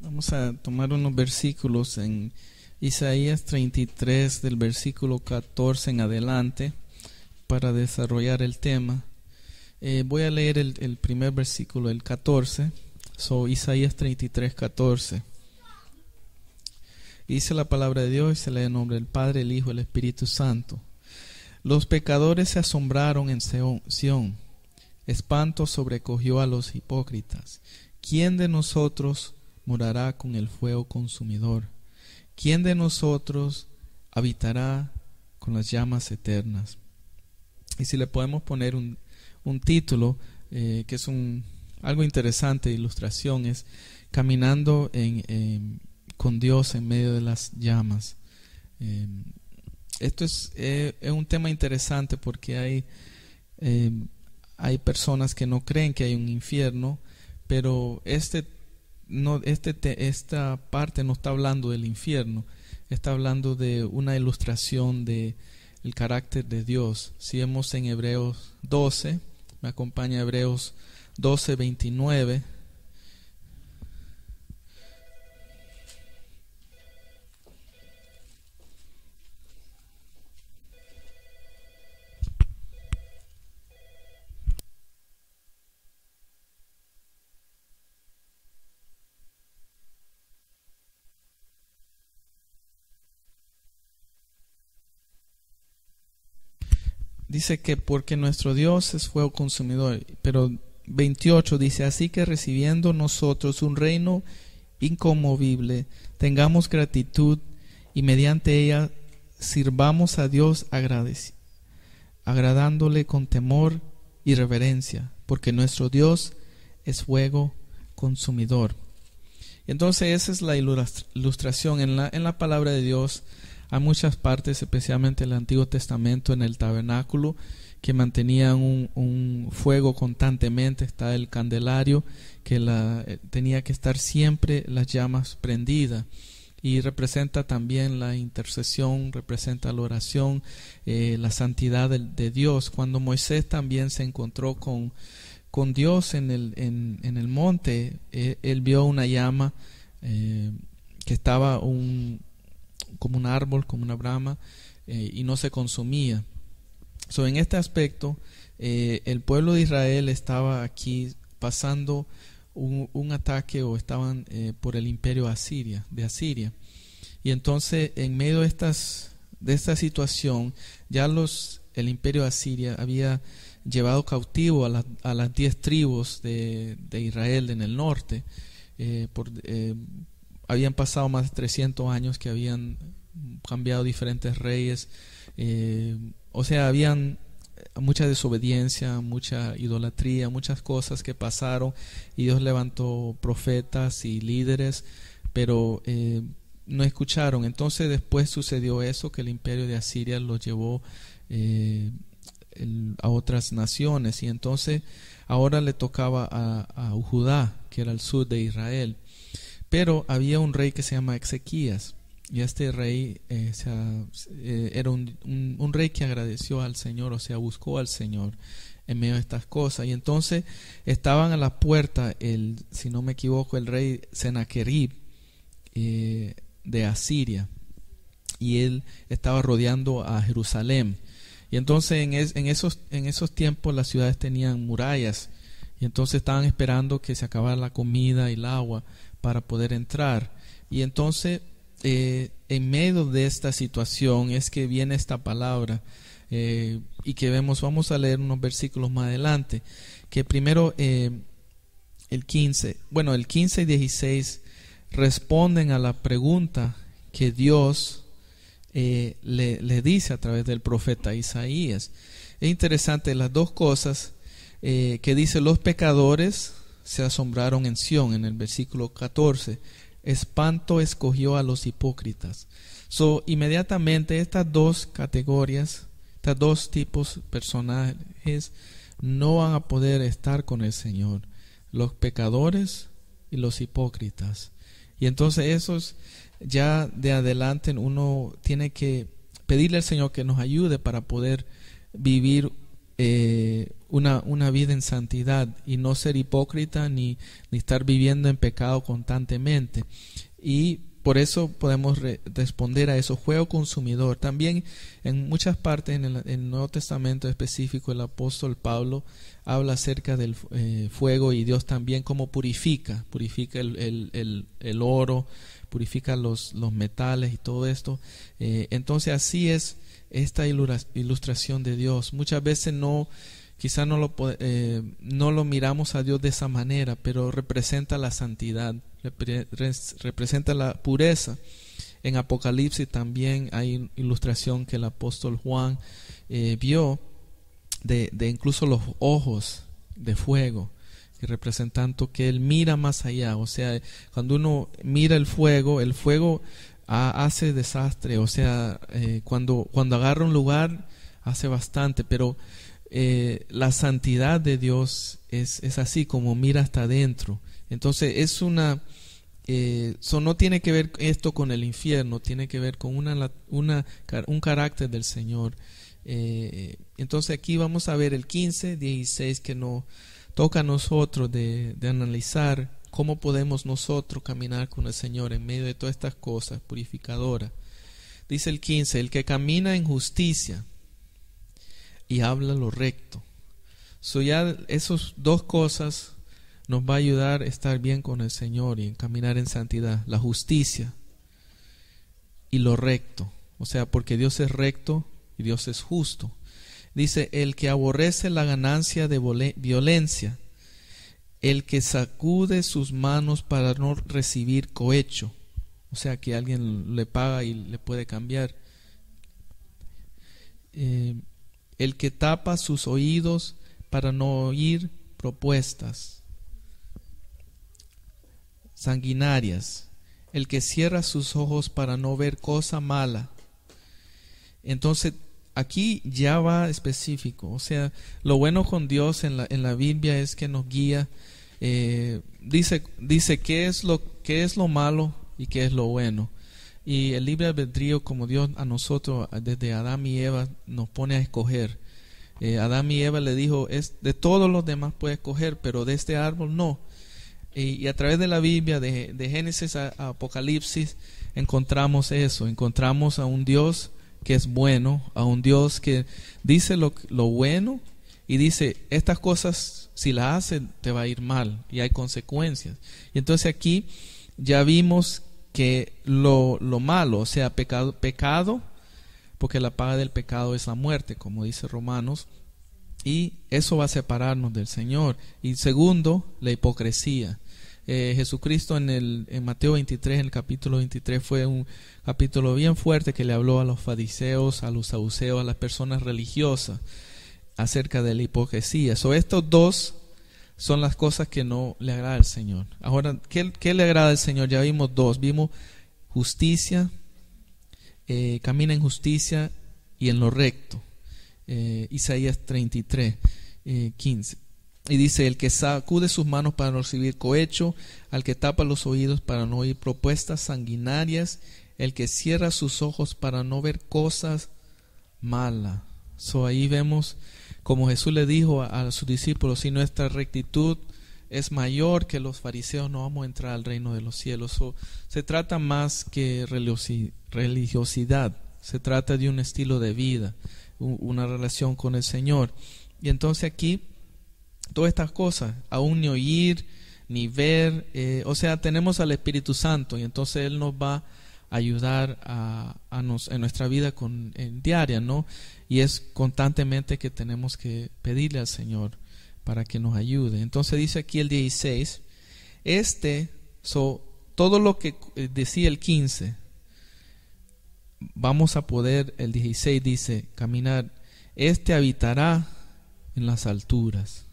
Vamos a tomar unos versículos en Isaías 33 del versículo 14 en adelante para desarrollar el tema. Voy a leer el primer versículo, el 14. Isaías 33, 14. Dice la palabra de Dios y se lee en nombre del Padre, el Hijo y el Espíritu Santo. Los pecadores se asombraron en Sión. Espanto sobrecogió a los hipócritas. ¿Quién de nosotros morará con el fuego consumidor? ¿Quién de nosotros habitará con las llamas eternas? Y si le podemos poner un título que es algo interesante de ilustración, es Caminando con Dios en medio de las llamas. Esto es un tema interesante porque hay personas que no creen que hay un infierno, pero esta parte no está hablando del infierno, está hablando de una ilustración de el carácter de Dios. Si vemos en Hebreos 12, me acompaña Hebreos 12, 29. Dice que porque nuestro Dios es fuego consumidor, pero 28 dice, así que recibiendo nosotros un reino inconmovible, tengamos gratitud y mediante ella sirvamos a Dios agradándole con temor y reverencia, porque nuestro Dios es fuego consumidor. Entonces esa es la ilustración en la palabra de Dios. Hay muchas partes, especialmente el Antiguo Testamento, en el tabernáculo, que mantenían un fuego constantemente. Está el candelario, que tenía que estar siempre las llamas prendidas. Y representa también la intercesión, representa la oración, la santidad de Dios. Cuando Moisés también se encontró con Dios en el monte, él vio una llama que estaba como un árbol, como una brama, y no se consumía. En este aspecto, el pueblo de Israel estaba aquí pasando un ataque, o estaban por el imperio de Asiria. Y entonces, en medio de esta situación, ya el imperio de Asiria había llevado cautivo a las 10 tribus de Israel en el norte. Habían pasado más de 300 años que habían cambiado diferentes reyes. Habían mucha desobediencia, mucha idolatría, muchas cosas que pasaron, y Dios levantó profetas y líderes, pero no escucharon. Entonces después sucedió eso, que el imperio de Asiria los llevó a otras naciones, y entonces ahora le tocaba a Judá, que era el sur de Israel. Pero había un rey que se llama Ezequías, y este rey era un rey que agradeció al Señor, buscó al Señor en medio de estas cosas. Y entonces estaban a la puerta, si no me equivoco, el rey Sennacherib de Asiria, y él estaba rodeando a Jerusalén. Y entonces en esos tiempos las ciudades tenían murallas, y entonces estaban esperando que se acabara la comida y el agua para poder entrar. Y entonces en medio de esta situación es que viene esta palabra, y que vamos a leer unos versículos más adelante, que primero el 15 y 16 responden a la pregunta que Dios le dice a través del profeta Isaías. Es interesante las dos cosas que dice: los pecadores se asombraron en Sión, en el versículo 14. Espanto escogió a los hipócritas. Inmediatamente estas dos categorías, estos dos tipos personajes, no van a poder estar con el Señor: los pecadores y los hipócritas. Y entonces esos, ya de adelante, uno tiene que pedirle al Señor que nos ayude para poder vivir una vida en santidad y no ser hipócrita ni estar viviendo en pecado constantemente. Y por eso podemos responder a eso, fuego consumidor. También en muchas partes en el Nuevo Testamento específico, el apóstol Pablo habla acerca del fuego, y Dios también cómo purifica el oro, purifica los metales y todo esto. Entonces así es esta ilustración de Dios. Muchas veces quizá no lo miramos a Dios de esa manera, pero representa la santidad, representa la pureza. En Apocalipsis también hay ilustración que el apóstol Juan vio de incluso los ojos de fuego, que representan que él mira más allá. O sea, cuando uno mira el fuego hace desastre. O sea, cuando agarra un lugar hace bastante, pero la santidad de Dios es así, como mira hasta adentro. Entonces no tiene que ver esto con el infierno, tiene que ver con un carácter del Señor. Entonces aquí vamos a ver el 15, 16, que nos toca a nosotros de analizar cómo podemos nosotros caminar con el Señor en medio de todas estas cosas purificadoras. Dice el 15: el que camina en justicia y habla lo recto. Ya esas dos cosas nos va a ayudar a estar bien con el Señor y en caminar en santidad. La justicia y lo recto. O sea, porque Dios es recto y Dios es justo. Dice: el que aborrece la ganancia de violencia, el que sacude sus manos para no recibir cohecho. O sea, que alguien le paga y le puede cambiar. El que tapa sus oídos para no oír propuestas sanguinarias, el que cierra sus ojos para no ver cosa mala. Entonces aquí ya va específico. O sea, lo bueno con Dios en la Biblia es que nos guía. Dice qué es lo malo y qué es lo bueno. Y el libre albedrío, como Dios a nosotros desde Adán y Eva nos pone a escoger. Adán y Eva le dijo: de todos los demás puedes escoger, pero de este árbol no. Y a través de la Biblia, de Génesis a Apocalipsis, encontramos eso. Encontramos a un Dios que es bueno, a un Dios que dice lo bueno y dice: estas cosas, si las haces, te va a ir mal y hay consecuencias. Y entonces aquí ya vimos que lo malo, o sea, pecado, porque la paga del pecado es la muerte, como dice Romanos, y eso va a separarnos del Señor. Y segundo, la hipocresía. Jesucristo en Mateo 23, en el capítulo 23, fue un capítulo bien fuerte que le habló a los fariseos, a los saduceos, a las personas religiosas acerca de la hipocresía. Estos dos son las cosas que no le agrada al Señor. Ahora, ¿qué le agrada al Señor? Ya vimos dos. Vimos justicia, camina en justicia y en lo recto. Isaías 33, 15. Y dice: el que sacude sus manos para no recibir cohecho, al que tapa los oídos para no oír propuestas sanguinarias, el que cierra sus ojos para no ver cosas malas. Ahí vemos como Jesús le dijo a sus discípulos: si nuestra rectitud es mayor que los fariseos, no vamos a entrar al reino de los cielos. Se trata más que religiosidad, se trata de un estilo de vida, una relación con el Señor. Y entonces aquí todas estas cosas, aún ni oír ni ver, o sea, tenemos al Espíritu Santo, y entonces Él nos va a ayudar en nuestra vida diaria, ¿no? Y es constantemente que tenemos que pedirle al Señor para que nos ayude. Entonces dice aquí el 16, todo lo que decía el 15, vamos a poder, el 16 dice, caminar. Habitará en las alturas,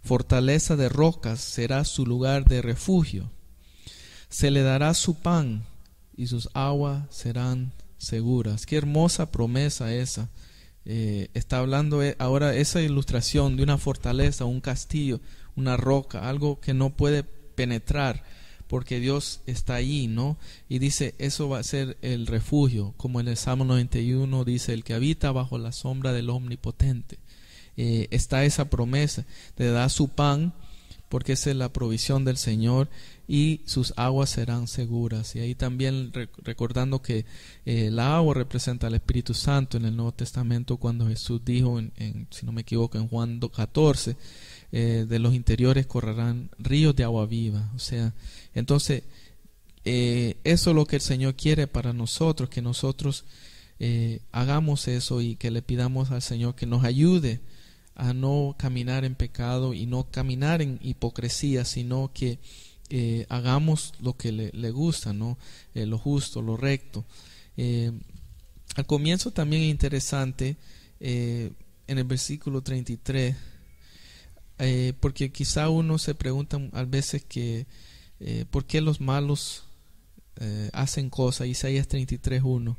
fortaleza de rocas será su lugar de refugio. Se le dará su pan y sus aguas serán seguras. Qué hermosa promesa esa. Está hablando ahora esa ilustración de una fortaleza, un castillo, una roca, algo que no puede penetrar porque Dios está allí, ¿no? Y dice, eso va a ser el refugio, como en el Salmo 91 dice: el que habita bajo la sombra del Omnipotente. está esa promesa de dar su pan, porque esa es la provisión del Señor, y sus aguas serán seguras. Y ahí también recordando que la agua representa al Espíritu Santo en el Nuevo Testamento, cuando Jesús dijo, si no me equivoco, en Juan 14, de los interiores correrán ríos de agua viva. O sea, entonces eso es lo que el Señor quiere para nosotros, que nosotros hagamos eso y que le pidamos al Señor que nos ayude a no caminar en pecado y no caminar en hipocresía, sino que hagamos lo que le gusta, ¿no? Lo justo, lo recto. Al comienzo también es interesante en el versículo 33, porque quizá uno se pregunta a veces que ¿por qué los malos hacen cosas? Isaías 33:1,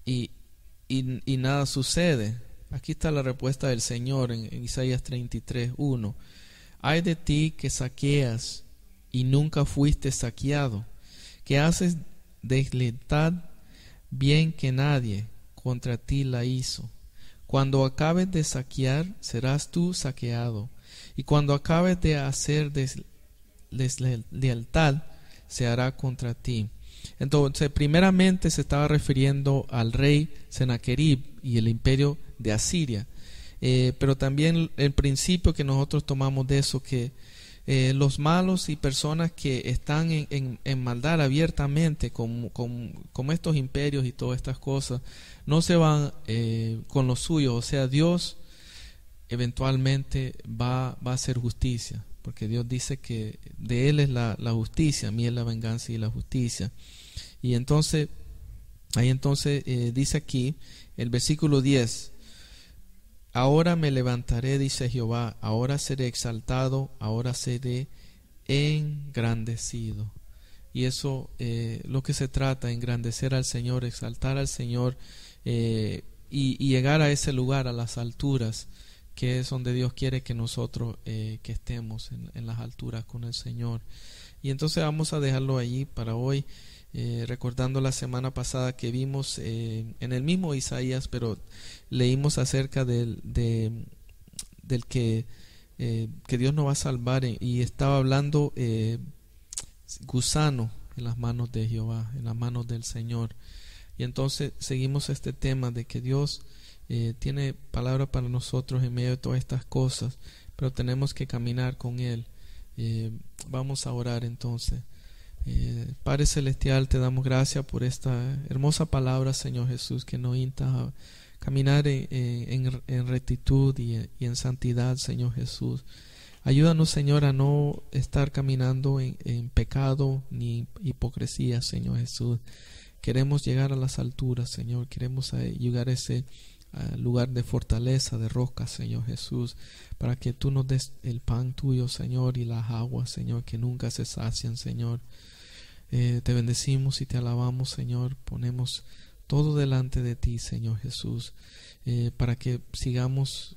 y nada sucede. Aquí está la respuesta del Señor en Isaías 33:1. Ay de ti que saqueas y nunca fuiste saqueado, que haces deslealtad bien que nadie contra ti la hizo. Cuando acabes de saquear, serás tú saqueado, y cuando acabes de hacer deslealtad, se hará contra ti. Entonces, primeramente se estaba refiriendo al rey Sennacherib y el imperio de Asiria, pero también el principio que nosotros tomamos de eso, que los malos y personas que están en maldad abiertamente, como estos imperios y todas estas cosas, no se van con lo suyo. O sea, Dios eventualmente va a hacer justicia, porque Dios dice que de Él es la justicia, mía es la venganza y la justicia. Y entonces, dice aquí el versículo 10: ahora me levantaré, dice Jehová, ahora seré exaltado, ahora seré engrandecido. Y eso lo que se trata, engrandecer al Señor, exaltar al Señor, y llegar a ese lugar, a las alturas, que es donde Dios quiere que nosotros que estemos, en las alturas con el Señor. Y entonces vamos a dejarlo allí para hoy, recordando la semana pasada que vimos en el mismo Isaías, pero leímos acerca del que Dios nos va a salvar, y estaba hablando gusano en las manos de Jehová, en las manos del Señor. Y entonces seguimos este tema de que Dios tiene palabra para nosotros en medio de todas estas cosas, pero tenemos que caminar con Él. Vamos a orar entonces. Padre Celestial, te damos gracias por esta hermosa palabra, Señor Jesús, que nos insta a caminar en rectitud y en santidad, Señor Jesús. Ayúdanos, Señor, a no estar caminando en pecado ni hipocresía, Señor Jesús. Queremos llegar a las alturas, Señor. Queremos llegar a ese lugar de fortaleza, de roca, Señor Jesús, para que tú nos des el pan tuyo, Señor, y las aguas, Señor, que nunca se sacian, Señor. Te bendecimos y te alabamos, Señor. Ponemos todo delante de ti, Señor Jesús, para que sigamos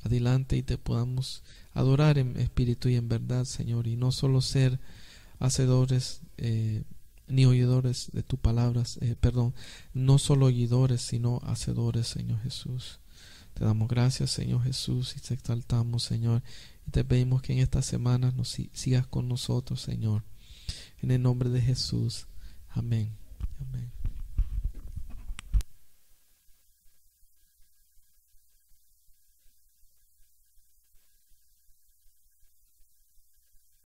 adelante y te podamos adorar en espíritu y en verdad, Señor, y no solo ser hacedores ni oidores de tu palabra, no solo oidores, sino hacedores, Señor Jesús. Te damos gracias, Señor Jesús, y te exaltamos, Señor, y te pedimos que en estas semanas nos sigas con nosotros, Señor, en el nombre de Jesús. Amén. Amén.